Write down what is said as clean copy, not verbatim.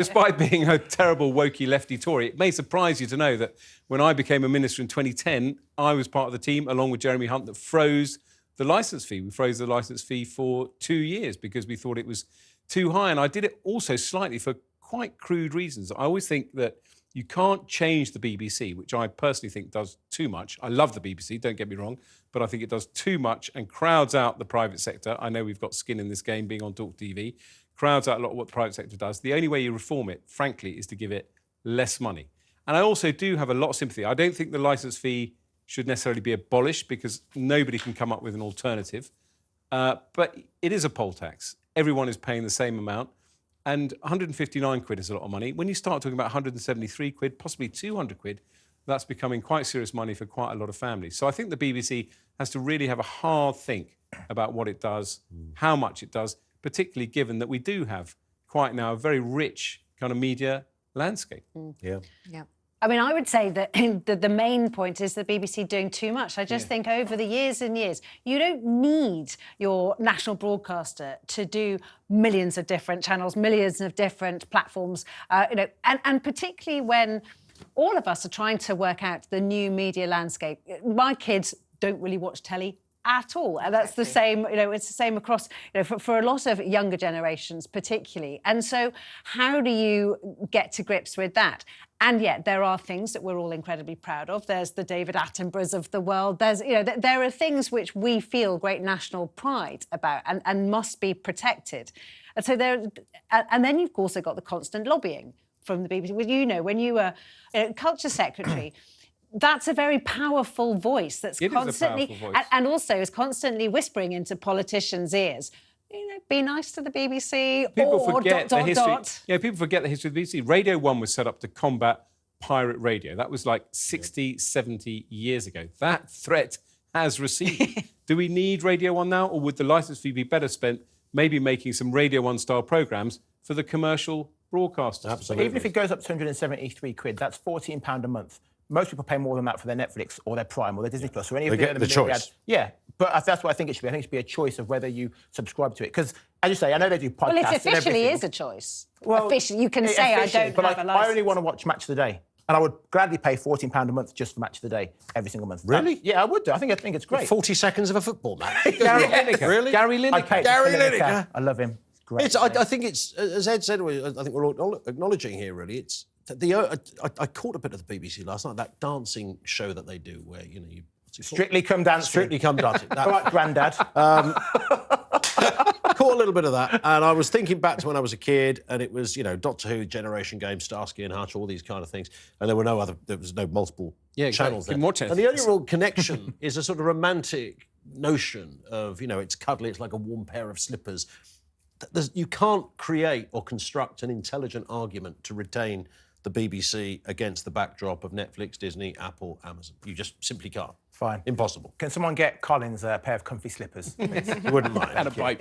Despite being a terrible wokey lefty Tory, it may surprise you to know that when I became a minister in 2010, I was part of the team, along with Jeremy Hunt, that froze the licence fee. We froze the licence fee for 2 years because we thought it was too high. And I did it also slightly for quite crude reasons. I always think that you can't change the BBC, which I personally think does too much. I love the BBC, don't get me wrong, but I think it does too much and crowds out the private sector. I know we've got skin in this game being on talkTV. Crowds out a lot of what the private sector does. The only way you reform it, frankly, is to give it less money. And I also do have a lot of sympathy. I don't think the licence fee should necessarily be abolished because nobody can come up with an alternative. But it is a poll tax. Everyone is paying the same amount. And 159 quid is a lot of money. When you start talking about 173 quid, possibly 200 quid, that's becoming quite serious money for quite a lot of families. So I think the BBC has to really have a hard think about what it does, how much it does, particularly given that we do have quite now a very rich kind of media landscape. Yeah. I mean, I would say that the main point is the BBC doing too much. I just think over the years and years, you don't need your national broadcaster to do millions of different channels, millions of different platforms, and particularly when all of us are trying to work out the new media landscape. My kids don't really watch telly at all. And that's the same, it's the same across, for a lot of younger generations particularly. And so how do you get to grips with that? And yet there are things that we're all incredibly proud of. There's the David Attenboroughs of the world. There's, there are things which we feel great national pride about and must be protected. And so and then you've also got the constant lobbying from the BBC. When you were Culture Secretary, that's a very powerful voice that's constantly, and also is constantly whispering into politicians' ears, be nice to the BBC. People forget the history. Yeah, people forget the history of the BBC. Radio 1 was set up to combat pirate radio. That was like 60, 70 years ago. That threat has receded. Do we need Radio 1 now, or would the licence fee be better spent maybe making some Radio 1 style programmes for the commercial broadcasters? Absolutely. Even if it goes up to 273 quid, that's £14 a month. Most people pay more than that for their Netflix or their Prime or their Disney Plus or any of the choice. Yeah, but that's what I think it should be. I think it should be a choice of whether you subscribe to it. Because, as you say, I know they do podcasts. Well, it officially is a choice. Well, officially, you can say I don't have a licence. I only want to watch Match of the Day. And I would gladly pay £14 a month just for Match of the Day every single month. Really? Yeah, I would do. I think it's great. 40 seconds of a football match. Gary Lineker. Really? Gary Lineker. Gary Lineker. I love him. It's great. I think it's, as Ed said, I think we're all acknowledging here, really, it's I caught a bit of the BBC last night, that dancing show that they do where, you... Strictly Come Dancing. Strictly Come Dancing. All right, Grandad. Caught a little bit of that, and I was thinking back to when I was a kid, and it was, Doctor Who, Generation Game, Starsky and Hutch, all these kind of things, and there was no multiple channels there. Watch it. And the only real connection is a sort of romantic notion of, it's cuddly, it's like a warm pair of slippers. You can't create or construct an intelligent argument to retain the BBC against the backdrop of Netflix, Disney, Apple, Amazon. You just simply can't. Fine. Impossible. Can someone get Collins a pair of comfy slippers, please? You wouldn't mind. And a bike.